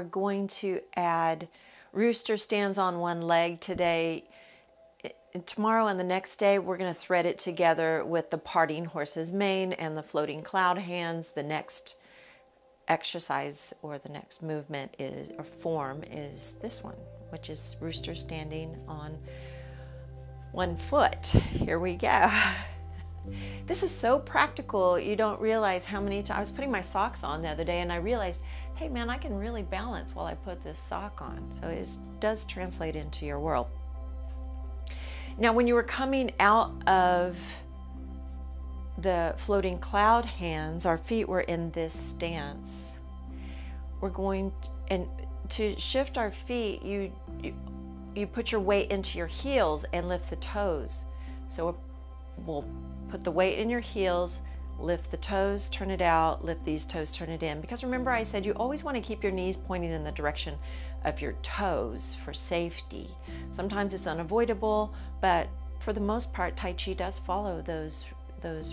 we're going to add Rooster stands on one leg today. Tomorrow and the next day, we're going to thread it together with the parting horse's mane and the floating cloud hands. The next exercise or the next movement is, or form, is this one, which is Rooster standing on one foot. Here we go. This is so practical. You don't realize how many times I was putting my socks on the other day and I realized, hey man, I can really balance while I put this sock on. So it does translate into your world. Now, when you were coming out of the floating cloud hands, our feet were in this stance. We're going to shift our feet, you put your weight into your heels and lift the toes. So we'll put the weight in your heels, lift the toes, turn it out, lift these toes, turn it in. Because remember I said you always want to keep your knees pointing in the direction of your toes for safety. Sometimes it's unavoidable, but for the most part, Tai Chi does follow those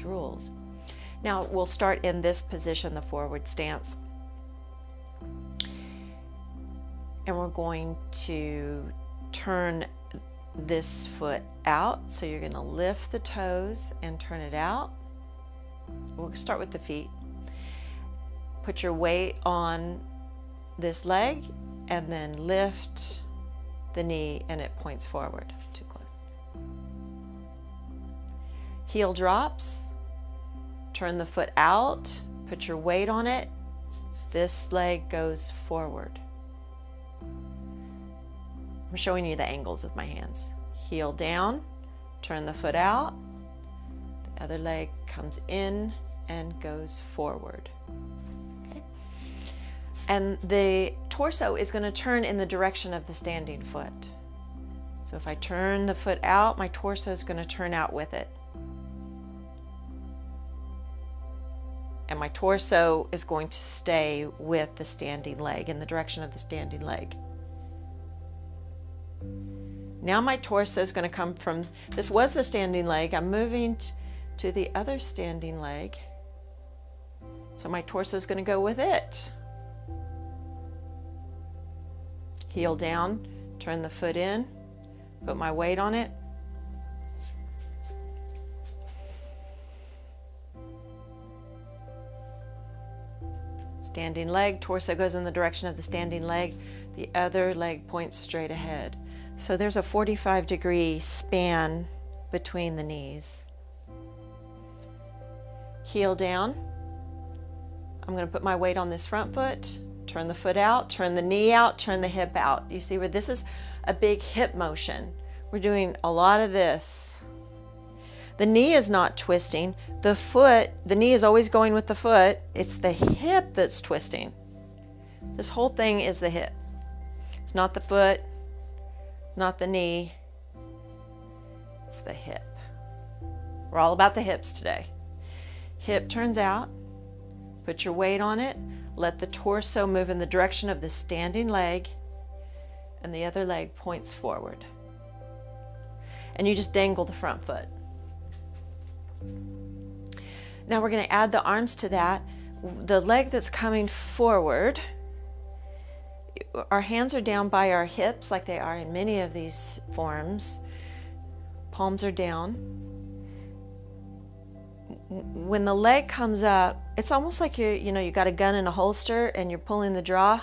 rules. Now we'll start in this position, the forward stance. And we're going to turn this foot out. So you're going to lift the toes and turn it out. We'll start with the feet. Put your weight on this leg and then lift the knee and it points forward. Too close. Heel drops. Turn the foot out. Put your weight on it. This leg goes forward. I'm showing you the angles with my hands. Heel down. Turn the foot out. The other leg comes in and goes forward. Okay. And the torso is going to turn in the direction of the standing foot. So if I turn the foot out, my torso is going to turn out with it. And my torso is going to stay with the standing leg, in the direction of the standing leg. Now my torso is going to come from, this was the standing leg, I'm moving to the other standing leg. So my torso is going to go with it. Heel down, turn the foot in, put my weight on it. Standing leg, torso goes in the direction of the standing leg. The other leg points straight ahead. So there's a 45-degree span between the knees. Heel down. I'm going to put my weight on this front foot, turn the foot out, turn the knee out, turn the hip out. You see where this is a big hip motion. We're doing a lot of this. The knee is not twisting. The knee is always going with the foot. It's the hip that's twisting. This whole thing is the hip. It's not the foot, not the knee. It's the hip. We're all about the hips today. Hip turns out. Put your weight on it. Let the torso move in the direction of the standing leg, and the other leg points forward. And you just dangle the front foot. Now we're going to add the arms to that. The leg that's coming forward, our hands are down by our hips like they are in many of these forms. Palms are down. When the leg comes up, it's almost like you got a gun in a holster and you're pulling the draw.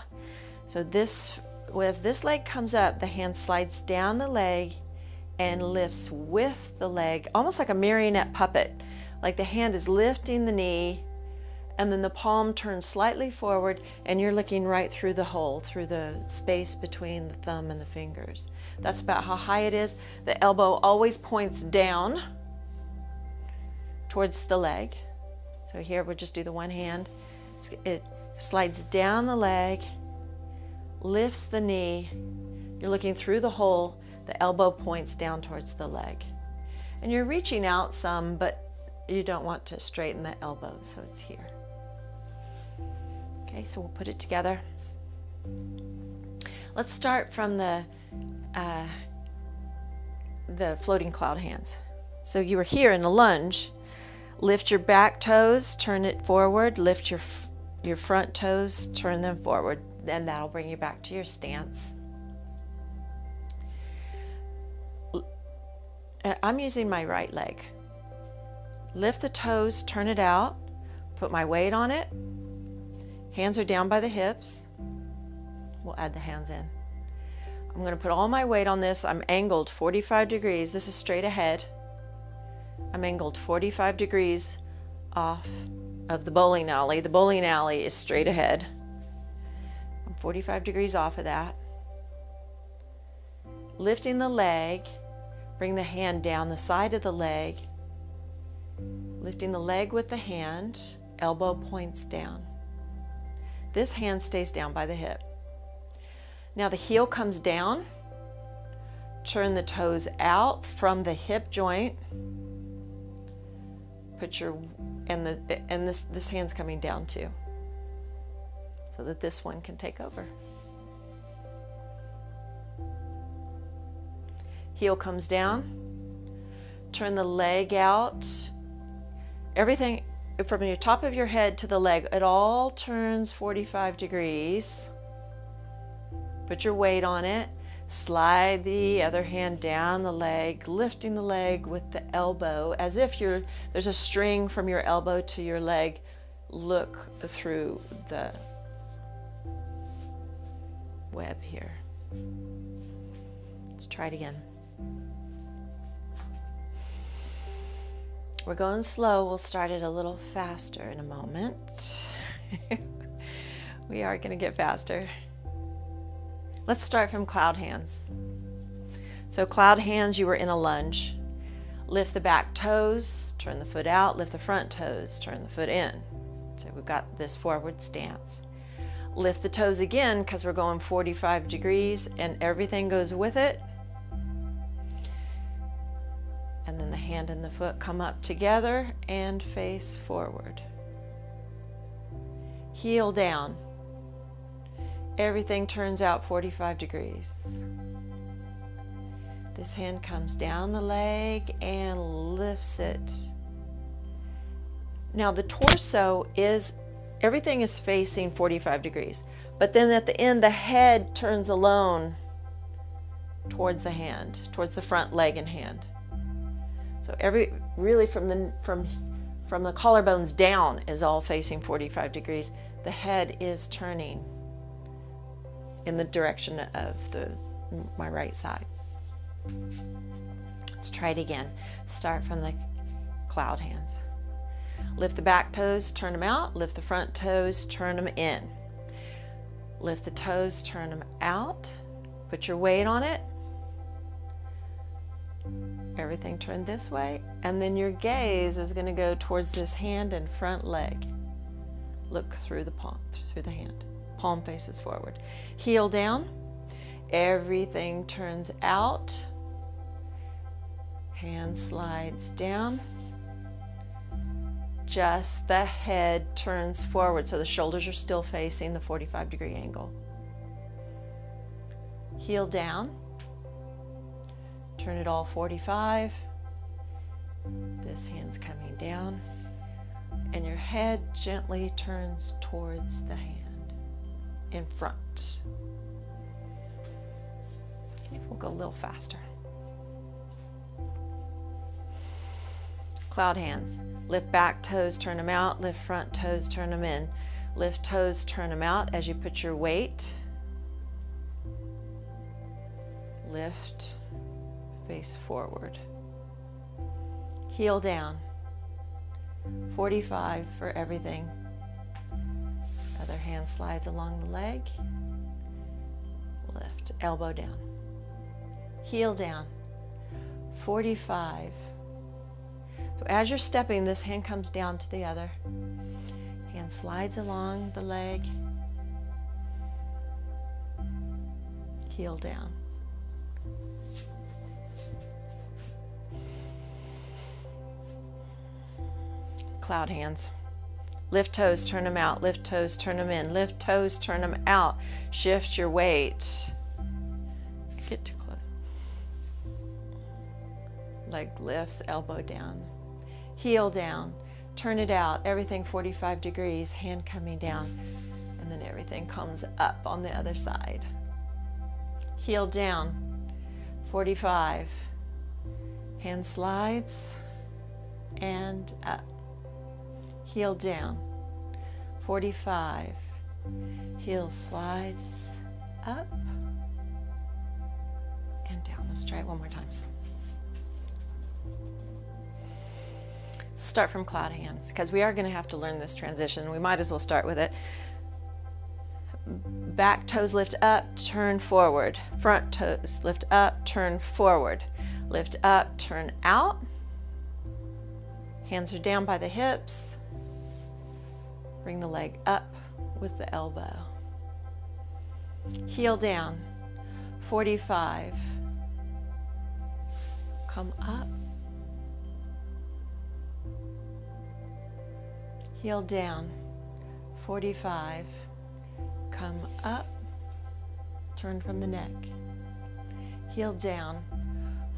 So as this leg comes up, the hand slides down the leg and lifts with the leg, almost like a marionette puppet. Like the hand is lifting the knee, and then the palm turns slightly forward, and you're looking right through the hole, through the space between the thumb and the fingers. That's about how high it is. The elbow always points down towards the leg. So here we'll just do the one hand. It slides down the leg, lifts the knee. You're looking through the hole. The elbow points down towards the leg. And you're reaching out some, but you don't want to straighten the elbow, so it's here. Okay, so we'll put it together. Let's start from the floating cloud hands. So you were here in a lunge. Lift your back toes, turn it forward. Lift your front toes, turn them forward. and that'll bring you back to your stance. I'm using my right leg. Lift the toes, turn it out, put my weight on it. Hands are down by the hips. We'll add the hands in. I'm going to put all my weight on this. I'm angled 45 degrees. This is straight ahead. I'm angled 45 degrees off of the bowling alley. The bowling alley is straight ahead. I'm 45 degrees off of that. Lifting the leg, bring the hand down the side of the leg. Lifting the leg with the hand, elbow points down. This hand stays down by the hip. Now the heel comes down. Turn the toes out from the hip joint. Put your this hand's coming down too, so that this one can take over. Heel comes down. Turn the leg out. Everything from your top of your head to the leg, it all turns 45 degrees. Put your weight on it. Slide the other hand down the leg, lifting the leg with the elbow as if there's a string from your elbow to your leg. Look through the web here. Let's try it again. We're going slow. We'll start it a little faster in a moment. We are going to get faster. Let's start from cloud hands. So cloud hands, you were in a lunge. Lift the back toes, turn the foot out, lift the front toes, turn the foot in. So we've got this forward stance. Lift the toes again because we're going 45 degrees and everything goes with it. And then the hand and the foot come up together and face forward. Heel down. Everything turns out 45 degrees. This hand comes down the leg and lifts it. Now the torso everything is facing 45 degrees, but then at the end the head turns alone towards the hand, towards the front leg and hand. So really from the collarbones down is all facing 45 degrees. The head is turning in the direction of my right side. Let's try it again. Start from the cloud hands. Lift the back toes, turn them out. Lift the front toes, turn them in. Lift the toes, turn them out. Put your weight on it. Everything turned this way. And then your gaze is going to go towards this hand and front leg. Look through the palm, through the hand. Palm faces forward. Heel down. Everything turns out. Hand slides down. Just the head turns forward, so the shoulders are still facing the 45-degree angle. Heel down. Turn it all 45. This hand's coming down. And your head gently turns towards the hand in front. Okay, we'll go a little faster. Cloud hands. Lift back toes, turn them out. Lift front toes, turn them in. Lift toes, turn them out as you put your weight. Lift, face forward. Heel down. 45 for everything. Other hand slides along the leg. Lift, elbow down. Heel down. 45. So as you're stepping, this hand comes down to the other. Hand slides along the leg. Heel down. Cloud hands. Lift toes, turn them out. Lift toes, turn them in. Lift toes, turn them out. Shift your weight. Get too close. Leg lifts, elbow down. Heel down. Turn it out. Everything 45 degrees. Hand coming down. And then everything comes up on the other side. Heel down, 45. Hand slides and up. Heel down, 45. Heel slides up and down. Let's try it one more time. Start from cloud hands, because we are going to have to learn this transition. We might as well start with it. Back toes lift up, turn forward. Front toes lift up, turn forward. Lift up, turn out. Hands are down by the hips. Bring the leg up with the elbow. Heel down, 45. Come up. Heel down, 45. Come up. Turn from the neck. Heel down,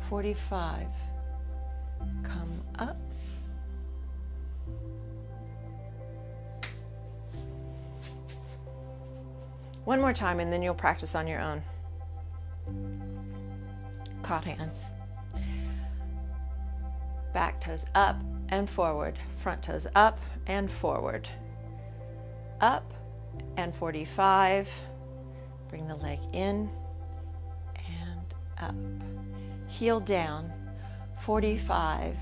45. Come up. One more time and then you'll practice on your own. Cloud hands. Back toes up and forward. Front toes up and forward. Up and 45. Bring the leg in and up. Heel down, 45.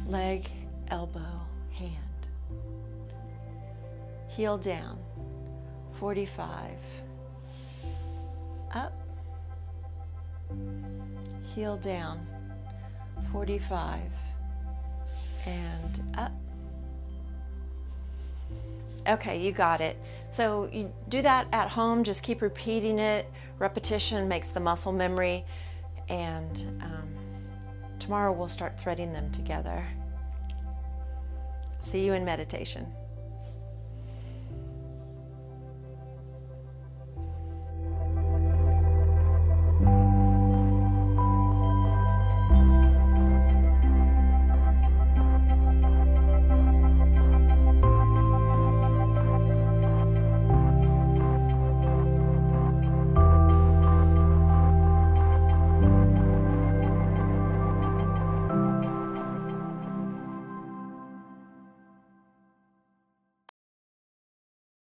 Leg, elbow, hand. Heel down, 45. Up. Heel down, 45. And up. Okay, you got it. So you do that at home, just keep repeating it. Repetition makes the muscle memory, and tomorrow we'll start threading them together. See you in meditation.